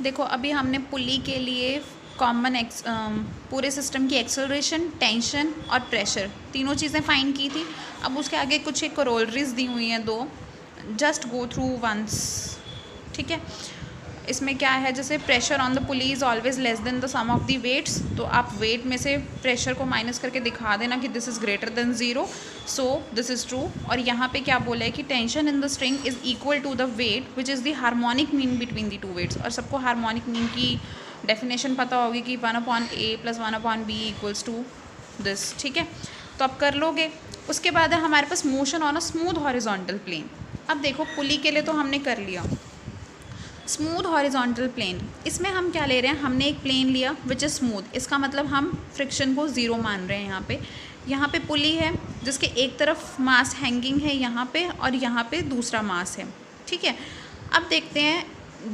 देखो अभी हमने पुली के लिए कॉमन पूरे सिस्टम की एक्सेलरेशन, टेंशन और प्रेशर तीनों चीज़ें फाइंड की थी। अब उसके आगे कुछ एक कोरोलरीज दी हुई हैं दो, जस्ट गो थ्रू वंस। ठीक है, इसमें क्या है, जैसे pressure on the pulley is always less than the sum of the weights, तो आप वेट में से प्रेशर को माइनस करके दिखा देना कि this is greater than zero, so this is true. और यहाँ पे क्या बोला है कि tension in the string is equal to the weight which is the harmonic mean between the two weights. और सबको हार्मोनिक मीन की डेफिनेशन पता होगी कि 1/a + 1/b equals to this. ठीक है, तो आप कर लोगे। उसके बाद है हमारे पास motion on a smooth horizontal plane. अब देखो पुली के लिए तो हमने कर लिया स्मूथ हॉरिजॉन्टल प्लेन। इसमें हम क्या ले रहे हैं, हमने एक प्लेन लिया विच इज़ स्मूथ, इसका मतलब हम फ्रिक्शन को ज़ीरो मान रहे हैं। यहाँ पे पुली है जिसके एक तरफ मास हैंगिंग है यहाँ पे और यहाँ पे दूसरा मास है। ठीक है, अब देखते हैं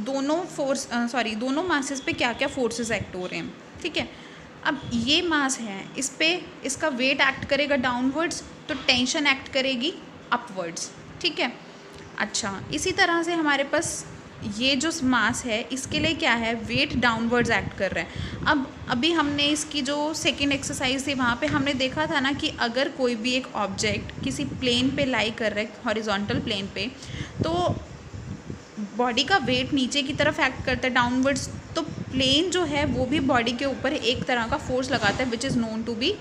दोनों मासेस पे क्या क्या फोर्सेस एक्ट हो रहे हैं। ठीक है, अब ये मास है, इस पे इसका वेट एक्ट करेगा डाउनवर्ड्स, तो टेंशन एक्ट करेगी अपवर्ड्स। ठीक है, अच्छा इसी तरह से हमारे पास ये जो मास है इसके लिए क्या है, वेट डाउनवर्ड्स एक्ट कर रहा है। अब अभी हमने इसकी जो सेकंड एक्सरसाइज थी वहाँ पे हमने देखा था ना कि अगर कोई भी एक ऑब्जेक्ट किसी प्लेन पे लाई कर रहा है, हॉरिजॉन्टल प्लेन पे, तो बॉडी का वेट नीचे की तरफ एक्ट करता है डाउनवर्ड्स, तो प्लेन जो है वो भी बॉडी के ऊपर एक तरह का फोर्स लगाता है which is known to be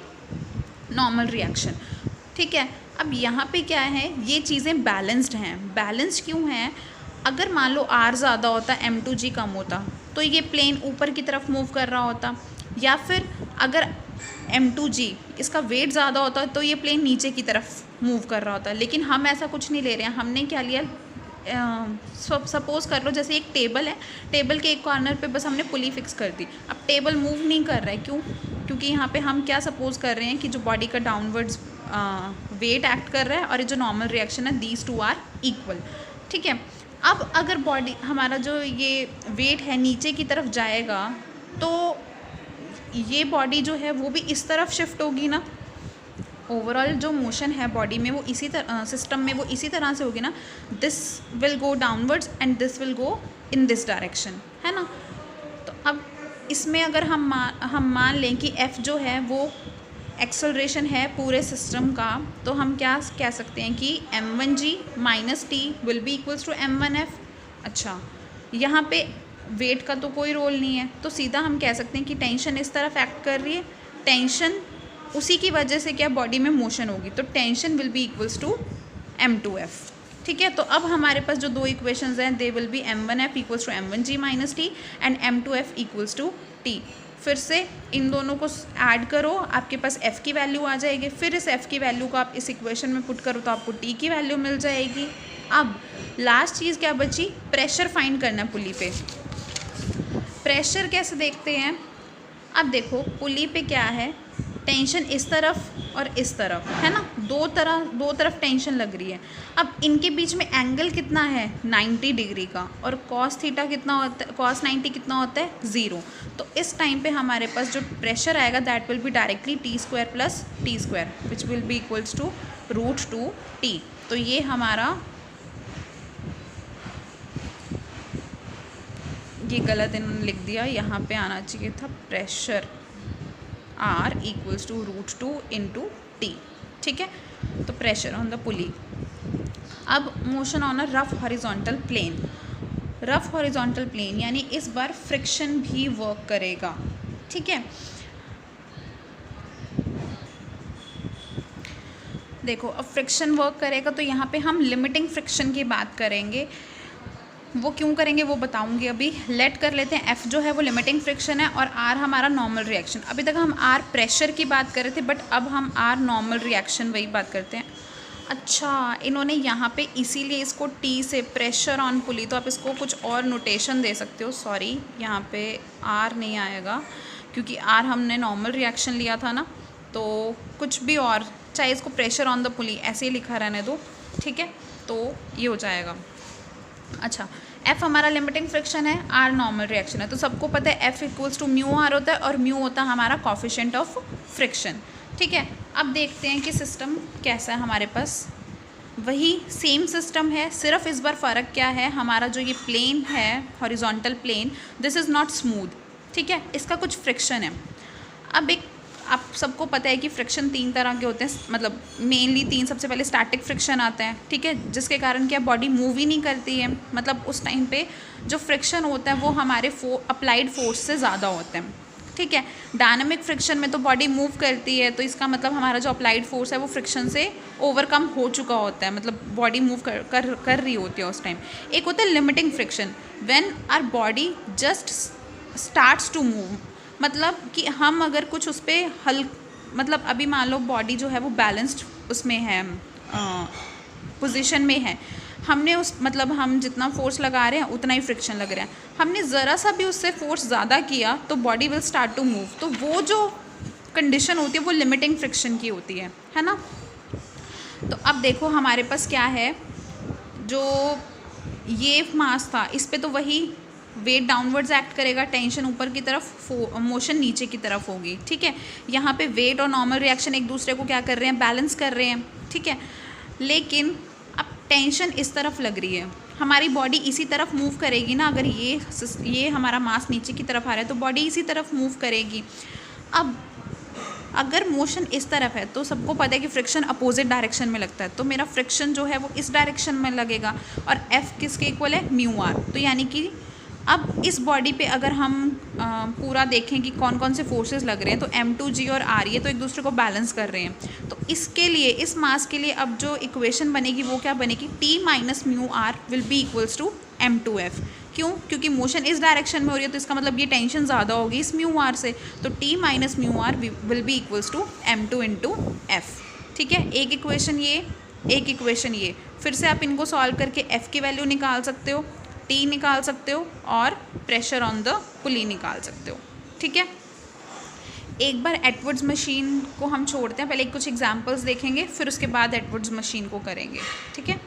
normal reaction. ठीक है, अब यहाँ पे क्या है, ये चीज़ें बैलेंस्ड हैं। बैलेंस्ड क्यों हैं, अगर मान लो r ज़्यादा होता, m2g कम होता, तो ये प्लेन ऊपर की तरफ मूव कर रहा होता, या फिर अगर m2g इसका वेट ज़्यादा होता तो ये प्लेन नीचे की तरफ मूव कर रहा होता। लेकिन हम ऐसा कुछ नहीं ले रहे हैं, हमने क्या लिया, सपोज़ कर लो जैसे एक टेबल है, टेबल के एक कॉर्नर पे बस हमने पुली फिक्स कर दी। अब टेबल मूव नहीं कर रहा है, क्यों, क्योंकि यहाँ पे हम क्या सपोज़ कर रहे हैं कि जो बॉडी का डाउनवर्ड्स वेट एक्ट कर रहा है और ये जो नॉर्मल रिएक्शन है, दीज टू आर इक्वल। ठीक है, अब अगर बॉडी हमारा जो ये वेट है नीचे की तरफ जाएगा, तो ये बॉडी जो है वो भी इस तरफ शिफ्ट होगी ना। ओवरऑल जो मोशन है बॉडी में वो इसी तरह, सिस्टम में वो इसी तरह से होगी ना, this will go downwards and this will go in this direction, है ना। तो अब इसमें अगर हम मान लें कि F जो है वो एक्सेलरेशन है पूरे सिस्टम का, तो हम क्या कह सकते हैं कि m1g - t will be equals to m1f। अच्छा, यहाँ पे वेट का तो कोई रोल नहीं है, तो सीधा हम कह सकते हैं कि टेंशन इस तरफ एक्ट कर रही है, टेंशन उसी की वजह से क्या बॉडी में मोशन होगी, तो tension will be equals to m2f। ठीक है, तो अब हमारे पास जो दो इक्वेशंस हैं, they will be m1f equals to m1g - t and m2f equals to t। फिर से इन दोनों को ऐड करो, आपके पास f की वैल्यू आ जाएगी, फिर इस f की वैल्यू को आप इस इक्वेशन में पुट करो तो आपको t की वैल्यू मिल जाएगी। अब लास्ट चीज़ क्या बची, प्रेशर फाइंड करना है पुली पे। प्रेशर कैसे देखते हैं, अब देखो पुली पे क्या है, टेंशन इस तरफ और इस तरफ है ना, दो तरफ टेंशन लग रही है। अब इनके बीच में एंगल कितना है, 90 डिग्री का, और cos थीटा कितना होता है, cos 90 कितना होता है, 0। तो इस टाइम पे हमारे पास जो प्रेशर आएगा that will be directly t² + t² which will be equals to √2t। तो ये हमारा, ये गलत इन्होंने लिख दिया, यहाँ पे आना चाहिए था pressure R equals to √2 × t। ठीक है, तो प्रेशर ऑन द पुली। अब motion on a rough horizontal plane. Rough horizontal plane यानी इस बार फ्रिक्शन भी वर्क करेगा। ठीक है, देखो अब फ्रिक्शन वर्क करेगा तो यहाँ पे हम लिमिटिंग फ्रिक्शन की बात करेंगे। वो क्यों करेंगे वो बताऊंगी अभी। लेट कर लेते हैं F जो है वो लिमिटिंग फ्रिक्शन है और R हमारा नॉर्मल रिएक्शन। अभी तक हम R प्रेशर की बात कर रहे थे, बट अब हम R नॉर्मल रिएक्शन वही बात करते हैं। अच्छा, इन्होंने यहाँ पे इसीलिए इसको T से प्रेशर ऑन पुली, तो आप इसको कुछ और नोटेशन दे सकते हो। सॉरी, यहाँ पे R नहीं आएगा क्योंकि R हमने नॉर्मल रिएक्शन लिया था ना, तो कुछ भी और, चाहे इसको प्रेशर ऑन द पुली ऐसे ही लिखा रहने दो। ठीक है, तो ये हो जाएगा। अच्छा, F हमारा लिमिटिंग फ्रिक्शन है, R नॉर्मल रिएक्शन है, तो सबको पता है F इक्वल्स टू μR होता है और म्यू होता है हमारा कोफिशिएंट ऑफ फ्रिक्शन। ठीक है, अब देखते हैं कि सिस्टम कैसा है हमारे पास। वही सेम सिस्टम है, सिर्फ इस बार फ़र्क क्या है, हमारा जो ये प्लेन है horizontal plane, this is not smooth, ठीक है, इसका कुछ फ्रिक्शन है। अब एक आप सबको पता है कि फ्रिक्शन 3 तरह के होते हैं, मतलब मेनली 3। सबसे पहले स्टैटिक फ्रिक्शन आता है, ठीक है, जिसके कारण क्या बॉडी मूव ही नहीं करती है, मतलब उस टाइम पे जो फ्रिक्शन होता है वो हमारे अप्लाइड फोर्स से ज़्यादा होता है, ठीक है। डायनामिक फ्रिक्शन में तो बॉडी मूव करती है, तो इसका मतलब हमारा जो अप्लाइड फोर्स है वो फ्रिक्शन से ओवरकम हो चुका होता है, मतलब बॉडी मूव कर रही होती है उस टाइम। एक होता है limiting friction, when our body just starts to move, मतलब कि हम अगर कुछ उस पर मतलब अभी मान लो बॉडी जो है वो बैलेंस्ड उसमें है, पोजीशन में है, हमने उस मतलब हम जितना फोर्स लगा रहे हैं उतना ही फ्रिक्शन लग रहा है, हमने ज़रा सा भी उससे फोर्स ज़्यादा किया तो body will start to move, तो वो जो कंडीशन होती है वो लिमिटिंग फ्रिक्शन की होती है ना। तो अब देखो हमारे पास क्या है, जो ये मास था इस पे तो वही वेट डाउनवर्ड्स एक्ट करेगा, टेंशन ऊपर की तरफ, मोशन नीचे की तरफ होगी, ठीक है। यहाँ पे वेट और नॉर्मल रिएक्शन एक दूसरे को क्या कर रहे हैं, बैलेंस कर रहे हैं, ठीक है। लेकिन अब टेंशन इस तरफ लग रही है, हमारी बॉडी इसी तरफ मूव करेगी ना, अगर ये हमारा मास नीचे की तरफ आ रहा है तो बॉडी इसी तरफ मूव करेगी। अब अगर मोशन इस तरफ है तो सबको पता है कि फ्रिक्शन अपोजिट डायरेक्शन में लगता है, तो मेरा फ्रिक्शन जो है वो इस डायरेक्शन में लगेगा, और F किसके इक्वल है, म्यू आर। तो यानी कि अब इस बॉडी पे अगर हम पूरा देखें कि कौन कौन से फोर्सेस लग रहे हैं, तो M2G और R ये तो एक दूसरे को बैलेंस कर रहे हैं, तो इसके लिए इस मास के लिए अब जो इक्वेशन बनेगी वो क्या बनेगी, T minus mu R will be equals to M2F। क्यों, क्योंकि मोशन इस डायरेक्शन में हो रही है, तो इसका मतलब ये टेंशन ज़्यादा होगी इस म्यू आर से, तो T minus mu R will be equals to M2 into F, ठीक है। एक इक्वेशन ये, एक इक्वेशन ये, फिर से आप इनको सॉल्व करके F की वैल्यू निकाल सकते हो, T निकाल सकते हो और प्रेशर ऑन द पुली निकाल सकते हो, ठीक है। एक बार एटवर्ड्स मशीन को हम छोड़ते हैं, पहले कुछ एग्जांपल्स देखेंगे, फिर उसके बाद एटवर्ड्स मशीन को करेंगे, ठीक है।